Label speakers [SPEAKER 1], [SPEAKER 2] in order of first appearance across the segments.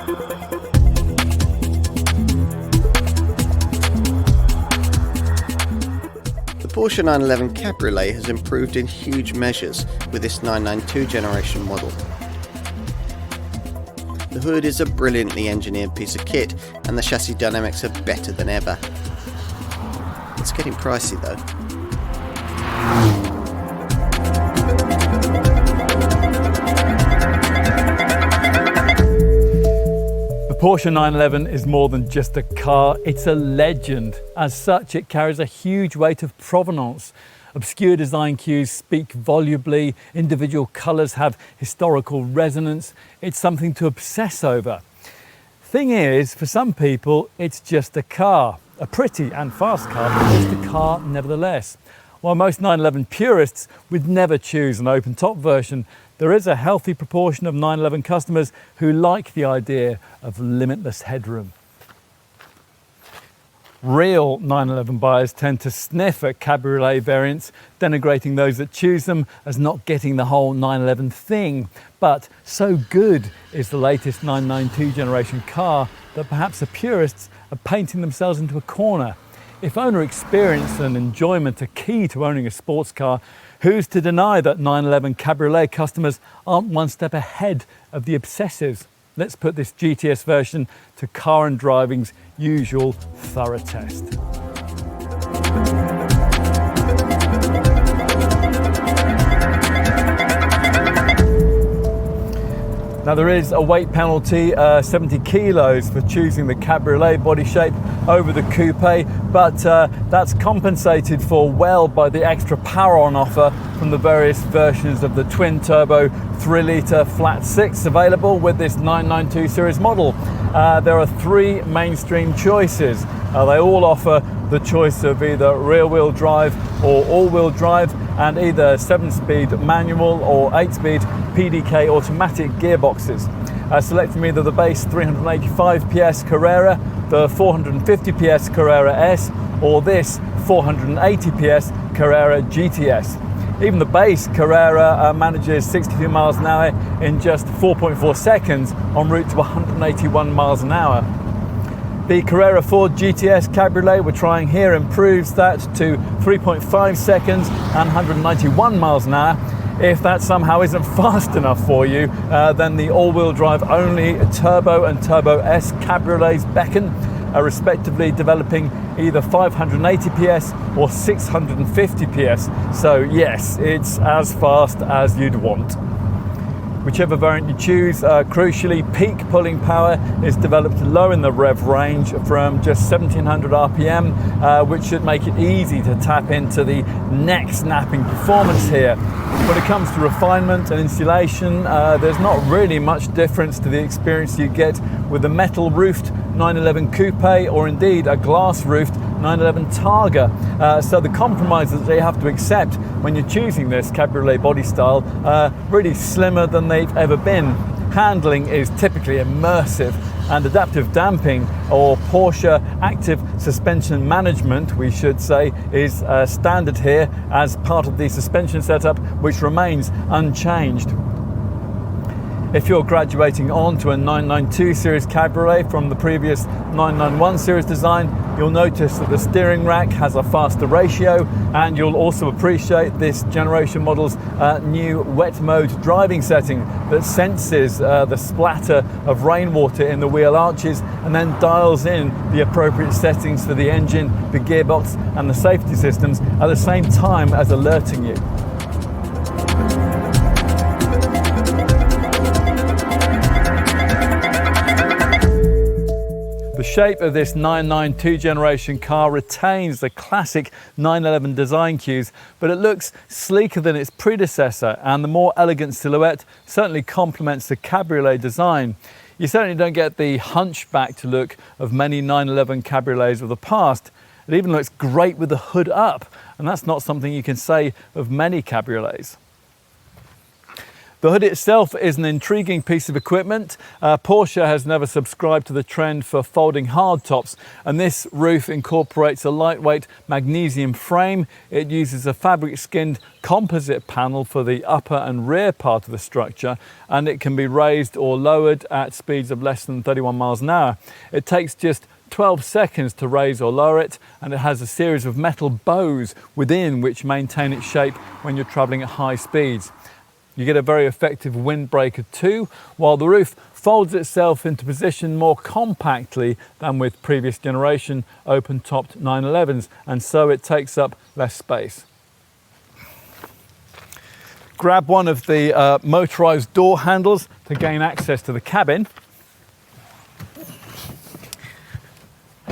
[SPEAKER 1] The Porsche 911 Cabriolet has improved in huge measures with this 992 generation model. The hood is a brilliantly engineered piece of kit and the chassis dynamics are better than ever. It's getting pricey though.
[SPEAKER 2] The Porsche 911 is more than just a car, it's a legend. As such, it carries a huge weight of provenance. Obscure design cues speak volubly, individual colours have historical resonance. It's something to obsess over. Thing is, for some people, it's just a car. A pretty and fast car, but just a car nevertheless. While most 911 purists would never choose an open-top version, there is a healthy proportion of 911 customers who like the idea of limitless headroom. Real 911 buyers tend to sniff at Cabriolet variants, denigrating those that choose them as not getting the whole 911 thing. But so good is the latest 992 generation car that perhaps the purists are painting themselves into a corner. If owner experience and enjoyment are key to owning a sports car, who's to deny that 911 Cabriolet customers aren't one step ahead of the obsessives? Let's put this GTS version to car and driving's usual thorough test. Now there is a weight penalty, 70 kilos for choosing the Cabriolet body shape over the coupe, but that's compensated for well by the extra power on offer from the various versions of the twin turbo 3 litre flat 6 available with this 992 series model. There are 3 mainstream choices. They all offer the choice of either rear wheel drive or all wheel drive, and either 7-speed manual or 8-speed PDK automatic gearboxes. Select from either the base 385 PS Carrera, the 450 PS Carrera S, or this 480 PS Carrera GTS. Even the base Carrera manages 62 miles an hour in just 4.4 seconds en route to 181 miles an hour. The Carrera Ford GTS Cabriolet we're trying here improves that to 3.5 seconds and 191 miles an hour. If that somehow isn't fast enough for you, then the all-wheel drive only Turbo and Turbo S Cabriolets beckon, respectively developing either 580 PS or 650 PS. So yes, it's as fast as you'd want. Whichever variant you choose, crucially, peak pulling power is developed low in the rev range from just 1700 RPM, which should make it easy to tap into the neck-snapping performance here. When it comes to refinement and insulation, there's not really much difference to the experience you get with a metal-roofed 911 Coupe or indeed a glass-roofed 911 Targa. So the compromises that you have to accept when you're choosing this Cabriolet body style are really slimmer than they've ever been. Handling is typically immersive, and adaptive damping, or Porsche active suspension management, we should say, is standard here as part of the suspension setup, which remains unchanged. If you're graduating on to a 992 series Cabriolet from the previous 991 series design, you'll notice that the steering rack has a faster ratio, and you'll also appreciate this generation model's new wet mode driving setting that senses the splatter of rainwater in the wheel arches and then dials in the appropriate settings for the engine, the gearbox and the safety systems at the same time as alerting you. The shape of this 992 generation car retains the classic 911 design cues, but it looks sleeker than its predecessor, and the more elegant silhouette certainly complements the Cabriolet design. You certainly don't get the hunchbacked look of many 911 Cabriolets of the past. It even looks great with the hood up, and that's not something you can say of many Cabriolets. The hood itself is an intriguing piece of equipment. Porsche has never subscribed to the trend for folding hardtops, and this roof incorporates a lightweight magnesium frame. It uses a fabric-skinned composite panel for the upper and rear part of the structure, and it can be raised or lowered at speeds of less than 31 miles an hour. It takes just 12 seconds to raise or lower it, and it has a series of metal bows within which maintain its shape when you're traveling at high speeds. You get a very effective windbreaker too, while the roof folds itself into position more compactly than with previous generation open-topped 911s, and so it takes up less space. Grab one of the motorized door handles to gain access to the cabin,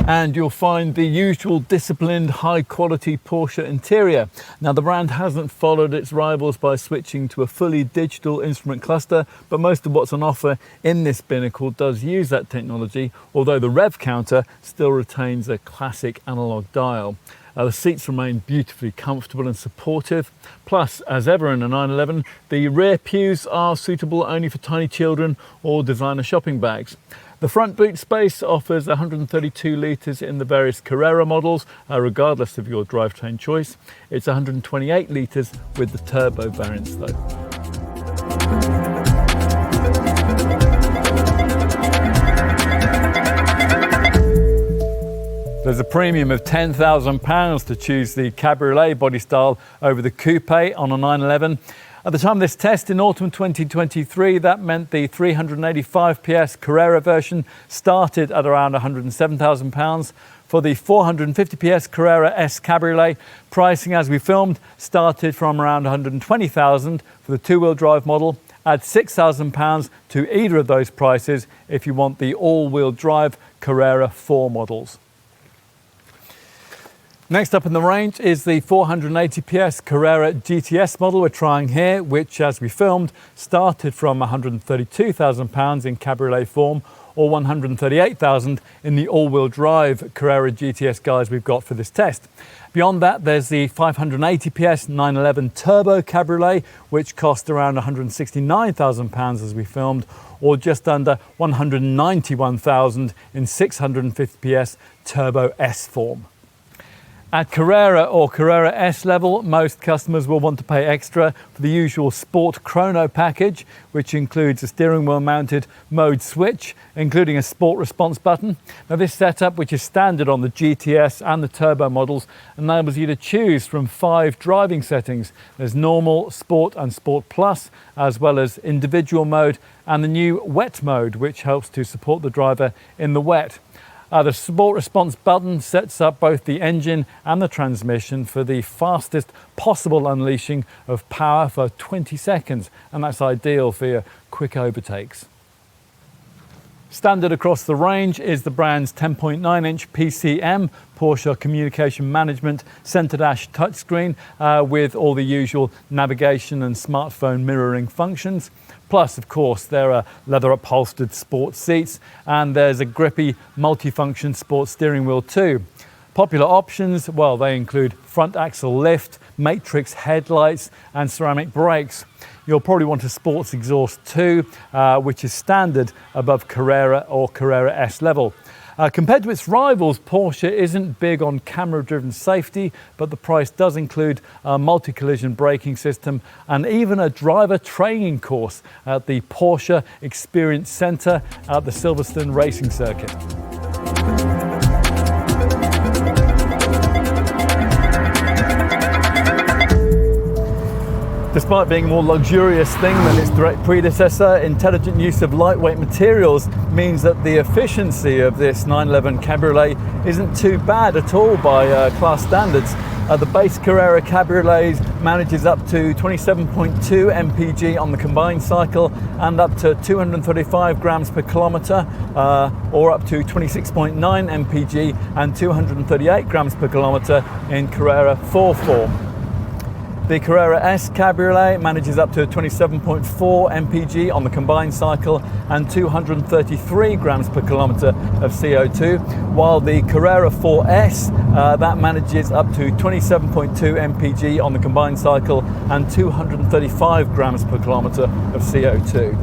[SPEAKER 2] and you'll find the usual disciplined, high-quality Porsche interior. Now, the brand hasn't followed its rivals by switching to a fully digital instrument cluster, but most of what's on offer in this binnacle does use that technology, although the rev counter still retains a classic analog dial. The seats remain beautifully comfortable and supportive. Plus, as ever in a 911, the rear pews are suitable only for tiny children or designer shopping bags. The front boot space offers 132 litres in the various Carrera models, regardless of your drivetrain choice. It's 128 litres with the turbo variants though. There's a premium of £10,000 to choose the Cabriolet body style over the coupe on a 911. At the time of this test in autumn 2023, that meant the 385 PS Carrera version started at around £107,000. For the 450 PS Carrera S Cabriolet, pricing as we filmed started from around £120,000 for the two-wheel drive model. Add £6,000 to either of those prices if you want the all-wheel drive Carrera 4 models. Next up in the range is the 480 PS Carrera GTS model we're trying here, which, as we filmed, started from £132,000 in Cabriolet form, or £138,000 in the all-wheel drive Carrera GTS guys we've got for this test. Beyond that, there's the 580 PS 911 Turbo Cabriolet, which cost around £169,000 as we filmed, or just under £191,000 in 650 PS Turbo S form. At Carrera or Carrera S level, most customers will want to pay extra for the usual Sport Chrono package, which includes a steering wheel mounted mode switch, including a Sport Response button. Now, this setup, which is standard on the GTS and the Turbo models, enables you to choose from 5 driving settings. There's Normal, Sport and Sport Plus, as well as individual mode and the new Wet mode, which helps to support the driver in the wet. The Sport Response button sets up both the engine and the transmission for the fastest possible unleashing of power for 20 seconds, and that's ideal for your quick overtakes. Standard across the range is the brand's 10.9-inch PCM, Porsche Communication Management Center Dash touchscreen with all the usual navigation and smartphone mirroring functions. Plus, of course, there are leather upholstered sports seats, and there's a grippy multifunction sports steering wheel too. Popular options, well, they include front axle lift, matrix headlights and ceramic brakes. You'll probably want a sports exhaust too, which is standard above Carrera or Carrera S level. Compared to its rivals, Porsche isn't big on camera-driven safety, but the price does include a multi-collision braking system and even a driver training course at the Porsche Experience Centre at the Silverstone Racing Circuit. Despite being a more luxurious thing than its direct predecessor, intelligent use of lightweight materials means that the efficiency of this 911 Cabriolet isn't too bad at all by class standards. The base Carrera Cabriolet manages up to 27.2 mpg on the combined cycle and up to 235 grams per kilometre, or up to 26.9 mpg and 238 grams per kilometre in Carrera 4 form. The Carrera S Cabriolet manages up to 27.4 mpg on the combined cycle and 233 grams per kilometre of CO2, while the Carrera 4S that manages up to 27.2 mpg on the combined cycle and 235 grams per kilometre of CO2.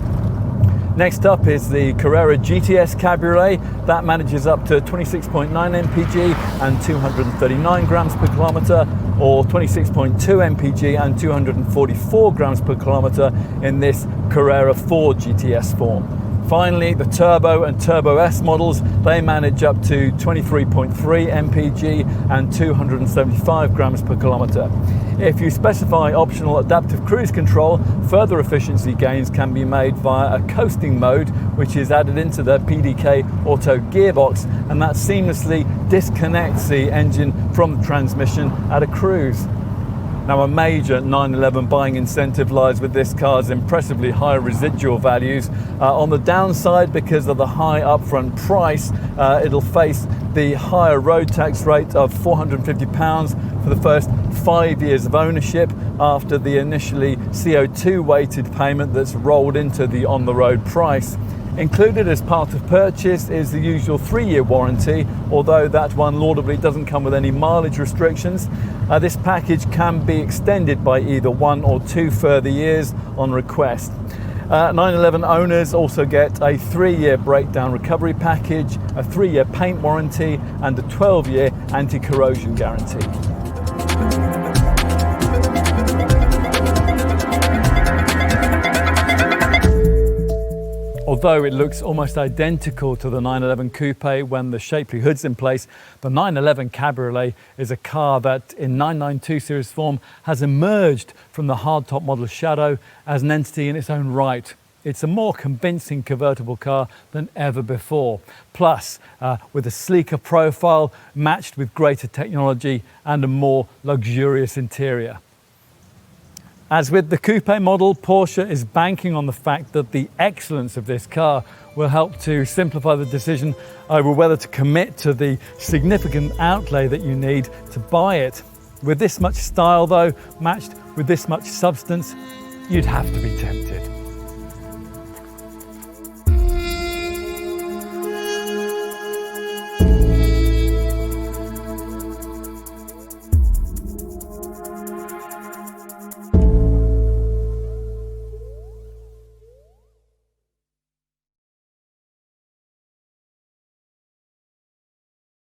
[SPEAKER 2] Next up is the Carrera GTS Cabriolet that manages up to 26.9 mpg and 239 grams per kilometre, or 26.2 mpg and 244 grams per kilometre in this Carrera 4 GTS form. Finally, the Turbo and Turbo S models, they manage up to 23.3 mpg and 275 grams per kilometre. If you specify optional adaptive cruise control, further efficiency gains can be made via a coasting mode, which is added into the PDK Auto gearbox, and that seamlessly disconnects the engine from the transmission at a cruise. Now, a major 911 buying incentive lies with this car's impressively high residual values. On the downside, because of the high upfront price, it'll face the higher road tax rate of £450 for the first 5 years of ownership after the initially CO2 weighted payment that's rolled into the on-the-road price. Included as part of purchase is the usual 3-year warranty, although that one laudably doesn't come with any mileage restrictions. This package can be extended by either 1 or 2 further years on request. 911 owners also get a 3-year breakdown recovery package, a 3-year paint warranty and a 12-year anti-corrosion guarantee. Although it looks almost identical to the 911 Coupe when the shapely hood's in place, the 911 Cabriolet is a car that in 992 series form has emerged from the hardtop model's shadow as an entity in its own right. It's a more convincing convertible car than ever before. Plus, with a sleeker profile matched with greater technology and a more luxurious interior. As with the coupe model, Porsche is banking on the fact that the excellence of this car will help to simplify the decision over whether to commit to the significant outlay that you need to buy it. With this much style though, matched with this much substance, you'd have to be tempted.